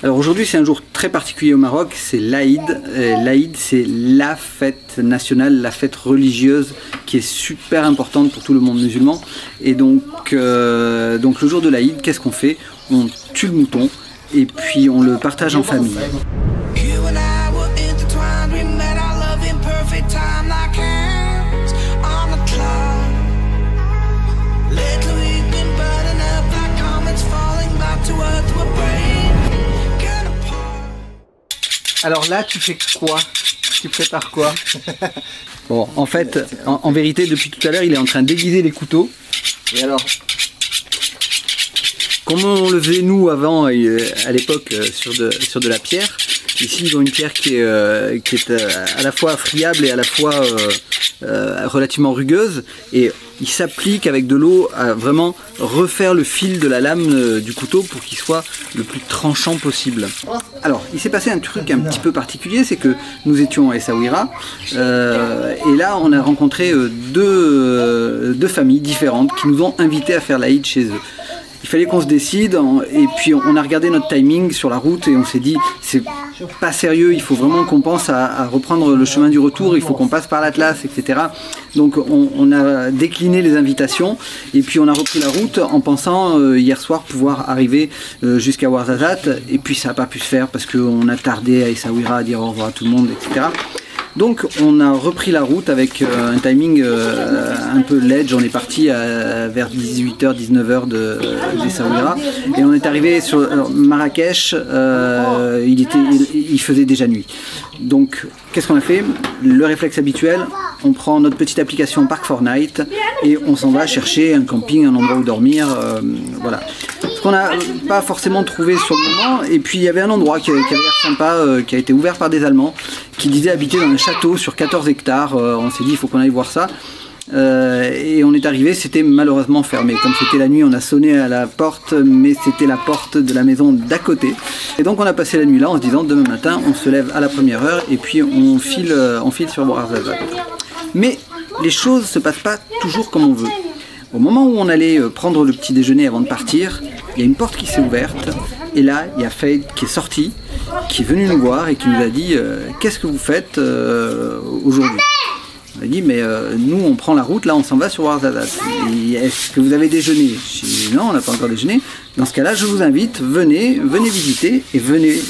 Alors aujourd'hui c'est un jour très particulier au Maroc, c'est l'Aïd. L'Aïd c'est la fête nationale, la fête religieuse qui est super importante pour tout le monde musulman. Et donc le jour de l'Aïd, qu'est-ce qu'on fait? On tue le mouton et puis on le partage en famille. Alors là, tu fais quoi? Tu prépares quoi? Bon, en fait, en vérité, depuis tout à l'heure, il est en train d'aiguiser les couteaux. Et alors, comme on le faisait nous avant, à l'époque, sur de la pierre, ici ils ont une pierre qui est à la fois friable et à la fois relativement rugueuse. Et il s'applique avec de l'eau à vraiment refaire le fil de la lame du couteau pour qu'il soit le plus tranchant possible. Alors, il s'est passé un truc un petit peu particulier, c'est que nous étions à Essaouira et là on a rencontré deux familles différentes qui nous ont invités à faire l'Aïd chez eux. Il fallait qu'on se décide et puis on a regardé notre timing sur la route et on s'est dit c'est pas sérieux, il faut vraiment qu'on pense à reprendre le chemin du retour, il faut qu'on passe par l'Atlas, etc. Donc on a décliné les invitations et puis on a repris la route en pensant hier soir pouvoir arriver jusqu'à Ouarzazate et puis ça n'a pas pu se faire parce qu'on a tardé à Essaouira à dire au revoir à tout le monde, etc. Donc on a repris la route avec un timing un peu ledge, on est parti vers 18h, 19h d'Essaouira et on est arrivé sur Marrakech, il faisait déjà nuit. Donc qu'est-ce qu'on a fait? Le réflexe habituel, on prend notre petite application Park4Night et on s'en va chercher un camping, un endroit où dormir, voilà. Ce qu'on n'a pas forcément trouvé sur le moment, et puis il y avait un endroit qui avait l'air sympa, qui a été ouvert par des Allemands, qui disait habiter dans un château sur 14 hectares, on s'est dit il faut qu'on aille voir ça. Et on est arrivé, c'était malheureusement fermé. Comme c'était la nuit, on a sonné à la porte, mais c'était la porte de la maison d'à côté. Et donc on a passé la nuit là en se disant demain matin on se lève à la première heure et puis on file sur Ouarzazate. Mais les choses ne se passent pas toujours comme on veut. Au moment où on allait prendre le petit déjeuner avant de partir, il y a une porte qui s'est ouverte et là il y a Faïd qui est sorti, qui est venu nous voir et qui nous a dit qu'est-ce que vous faites aujourd'hui? On a dit mais nous on prend la route, là on s'en va sur Ouarzazate. Est-ce que vous avez déjeuné? J'ai dit non, on n'a pas encore déjeuné. Dans ce cas-là je vous invite, venez visiter et venez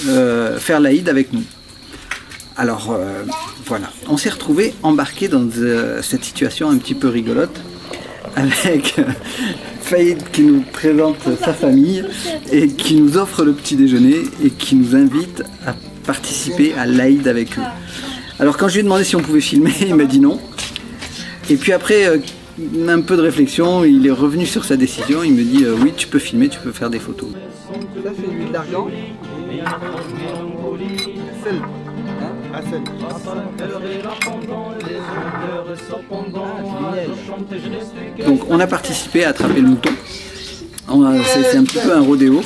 faire l'Aïd avec nous. Alors voilà, on s'est retrouvé embarqué dans cette situation un petit peu rigolote avec Faïd qui nous présente sa famille et qui nous offre le petit déjeuner et qui nous invite à participer à l'Aïd avec eux. Alors quand je lui ai demandé si on pouvait filmer, il m'a dit non. Et puis après un peu de réflexion, il est revenu sur sa décision, il me dit oui tu peux filmer, tu peux faire des photos. Ça c'est l'huile d'argan. Sel. Ah, sel. Donc on a participé à attraper le mouton. C'est un petit peu un rodéo.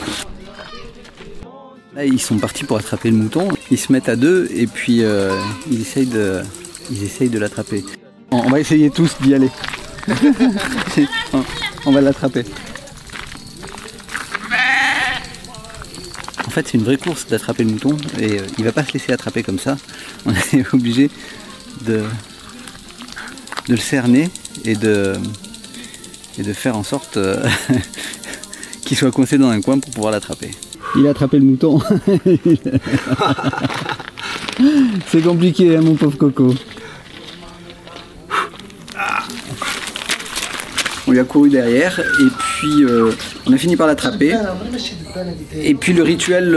Là ils sont partis pour attraper le mouton. Ils se mettent à deux et puis ils essayent de l'attraper. On va essayer tous d'y aller. On va l'attraper. En fait c'est une vraie course d'attraper le mouton et il va pas se laisser attraper comme ça. On est obligé de le cerner et de faire en sorte qu'il soit coincé dans un coin pour pouvoir l'attraper. Il a attrapé le mouton. C'est compliqué hein, mon pauvre coco. On lui a couru derrière et puis on a fini par l'attraper. Et puis le rituel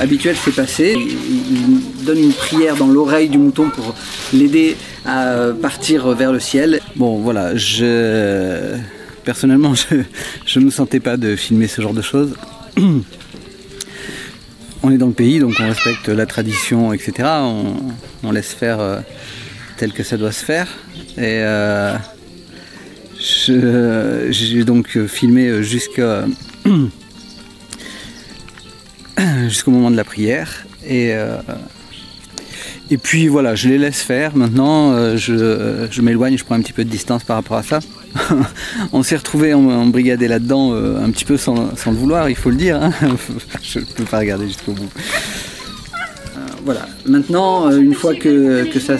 habituel s'est passé. Il donne une prière dans l'oreille du mouton pour l'aider à partir vers le ciel. Bon voilà, personnellement je ne me sentais pas de filmer ce genre de choses. On est dans le pays donc on respecte la tradition etc. On laisse faire tel que ça doit se faire. Et j'ai donc filmé jusqu'au moment de la prière et puis voilà, je les laisse faire. Maintenant je m'éloigne, je prends un petit peu de distance par rapport à ça. on s'est retrouvé embrigadé là-dedans un petit peu sans le vouloir, il faut le dire, hein. Je ne peux pas regarder jusqu'au bout. Voilà, maintenant, une fois que ça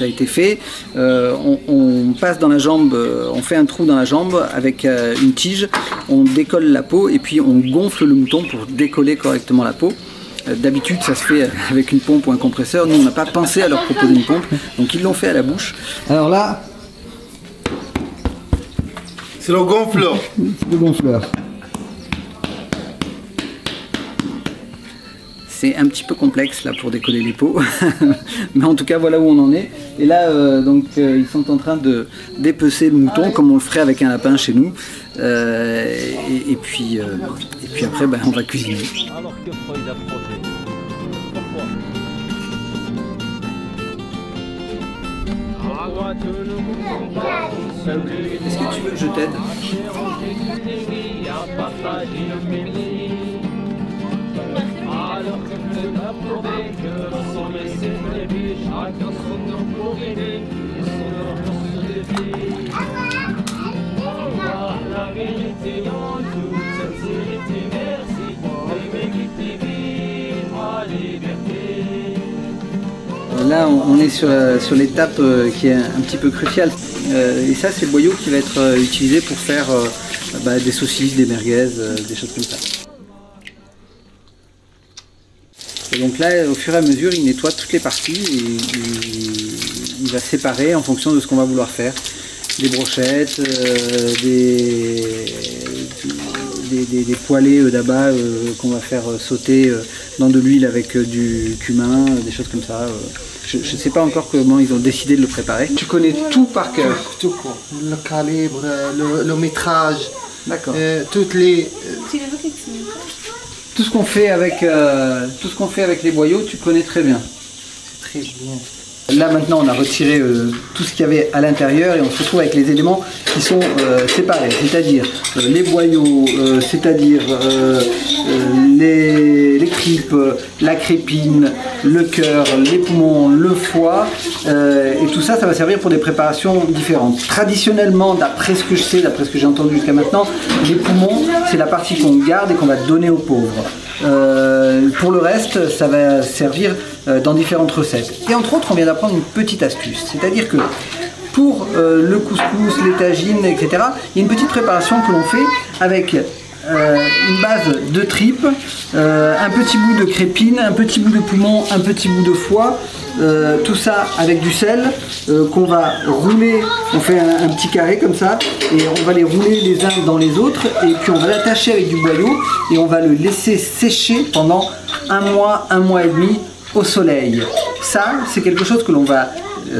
a été fait, on passe dans la jambe, on fait un trou dans la jambe avec une tige, on décolle la peau et puis on gonfle le mouton pour décoller correctement la peau. D'habitude, ça se fait avec une pompe ou un compresseur. Nous, on n'a pas pensé à leur proposer une pompe, donc ils l'ont fait à la bouche. Alors là, c'est le gonfleur. Le gonfleur. C'est un petit peu complexe là pour décoller les peaux, mais en tout cas voilà où on en est. Et là, ils sont en train de dépecer le mouton comme on le ferait avec un lapin chez nous. Et puis après, on va cuisiner. Alors que Freud a projet. Pourquoi ? Est-ce que tu veux que je t'aide ? Là, on est sur l'étape qui est un petit peu cruciale. Et ça, c'est le boyau qui va être utilisé pour faire des saucisses, des merguez, des choses comme ça. Et donc là, au fur et à mesure, il nettoie toutes les parties et il va séparer en fonction de ce qu'on va vouloir faire. Des brochettes, des poêlés d'abats qu'on va faire sauter dans de l'huile avec du cumin, des choses comme ça. Je ne sais pas encore comment ils ont décidé de le préparer. Tu connais tout par cœur? Tout quoi. Le calibre, le métrage. D'accord. Toutes les... Tout ce qu'on fait avec les boyaux, tu connais très bien. C'est très bien. Là maintenant on a retiré tout ce qu'il y avait à l'intérieur et on se retrouve avec les éléments qui sont séparés, c'est-à-dire les boyaux, c'est-à-dire les tripes, la crépine, le cœur, les poumons, le foie, et tout ça, ça va servir pour des préparations différentes. Traditionnellement, d'après ce que je sais, d'après ce que j'ai entendu jusqu'à maintenant, les poumons, c'est la partie qu'on garde et qu'on va donner aux pauvres. Pour le reste, ça va servir dans différentes recettes. Et entre autres, on vient d'apprendre une petite astuce, c'est-à-dire que pour le couscous, les tagines, etc., il y a une petite préparation que l'on fait avec une base de tripes, un petit bout de crépine, un petit bout de poumon, un petit bout de foie, tout ça avec du sel qu'on va rouler, on fait un petit carré comme ça et on va les rouler les uns dans les autres et puis on va l'attacher avec du boyau et on va le laisser sécher pendant un mois et demi au soleil. Ça, c'est quelque chose que l'on va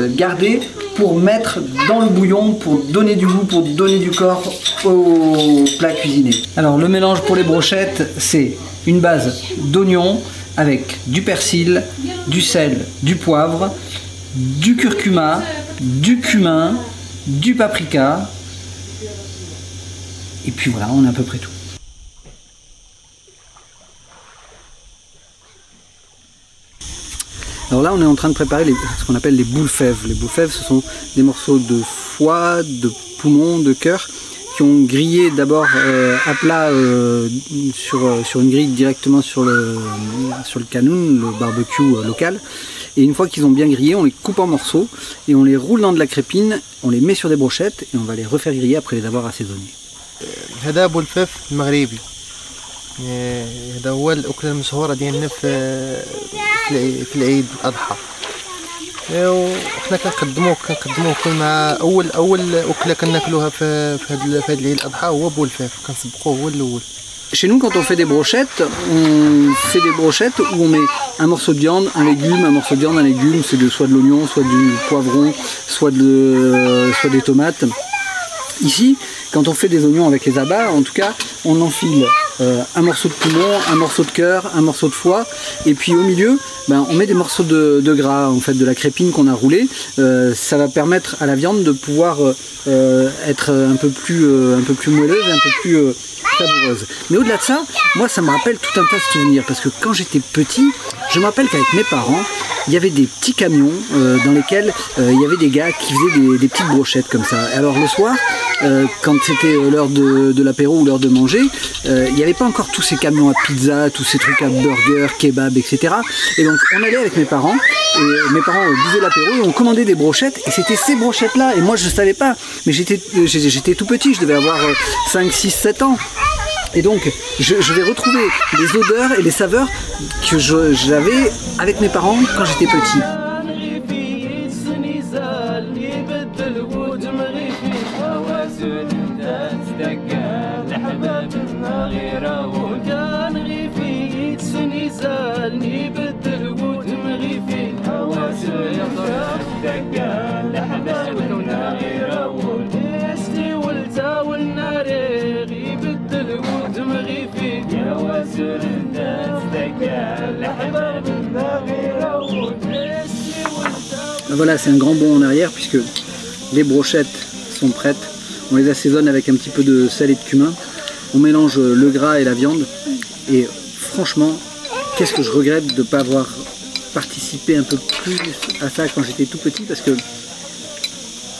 garder pour mettre dans le bouillon, pour donner du goût, pour donner du corps au plat cuisiné. Alors le mélange pour les brochettes, c'est une base d'oignons avec du persil, du sel, du poivre, du curcuma, du cumin, du paprika, et puis voilà, on a à peu près tout. Alors là, on est en train de préparer ce qu'on appelle les boules fèves. Les boules fèves, ce sont des morceaux de foie, de poumon, de cœur, qui ont grillé d'abord à plat sur une grille directement sur le canoun, le barbecue local. Et une fois qu'ils ont bien grillé, on les coupe en morceaux et on les roule dans de la crépine, on les met sur des brochettes et on va les refaire griller après les avoir assaisonnés. هذا بول فيف مغربي. هذا هو الأكلة المشهورة ديالنا في العيد الأضحى. وحنا كنقدموه مع أول أكلة كناكلوها في هذا العيد الأضحى هو بول فيف، كنسبقوه هو الأول. Chez nous, quand on fait des brochettes où on met un morceau de viande, un légume, un morceau de viande, un légume, c'est soit de l'oignon, soit du poivron, soit des tomates. Ici, quand on fait des oignons avec les abats, en tout cas, on enfile un morceau de poumon, un morceau de cœur, un morceau de foie, et puis au milieu, on met des morceaux de gras, en fait, de la crépine qu'on a roulée. Ça va permettre à la viande de pouvoir être un peu plus moelleuse et un peu plus savoureuse. Mais au-delà de ça, moi, ça me rappelle tout un tas de souvenirs, parce que quand j'étais petit, je me rappelle qu'avec mes parents, il y avait des petits camions dans lesquels il y avait des gars qui faisaient des petites brochettes comme ça. Alors le soir, quand c'était l'heure de l'apéro ou l'heure de manger, il n'y avait pas encore tous ces camions à pizza, tous ces trucs à burger, kebab, etc. Et donc on allait avec mes parents, et mes parents buvaient l'apéro et on commandait des brochettes, et c'était ces brochettes-là, et moi je ne savais pas, mais j'étais tout petit, je devais avoir 5, 6, 7 ans. Et donc, je vais retrouver les odeurs et les saveurs que j'avais avec mes parents quand j'étais petit. Voilà, c'est un grand bond en arrière puisque les brochettes sont prêtes. On les assaisonne avec un petit peu de sel et de cumin. On mélange le gras et la viande. Et franchement, qu'est-ce que je regrette de ne pas avoir participé un peu plus à ça quand j'étais tout petit, parce que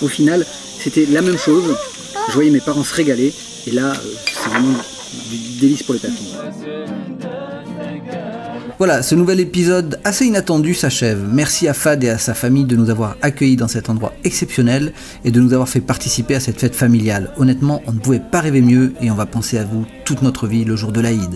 au final, c'était la même chose. Je voyais mes parents se régaler. Et là, c'est vraiment du délice pour les papilles. Voilà, ce nouvel épisode assez inattendu s'achève. Merci à Fad et à sa famille de nous avoir accueillis dans cet endroit exceptionnel et de nous avoir fait participer à cette fête familiale. Honnêtement, on ne pouvait pas rêver mieux et on va penser à vous toute notre vie le jour de l'Aïd.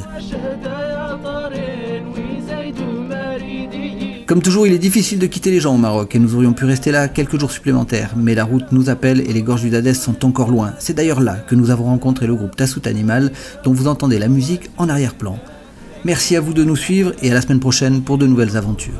Comme toujours, il est difficile de quitter les gens au Maroc et nous aurions pu rester là quelques jours supplémentaires, mais la route nous appelle et les gorges du Dadès sont encore loin. C'est d'ailleurs là que nous avons rencontré le groupe Tassout Animal, dont vous entendez la musique en arrière-plan. Merci à vous de nous suivre et à la semaine prochaine pour de nouvelles aventures.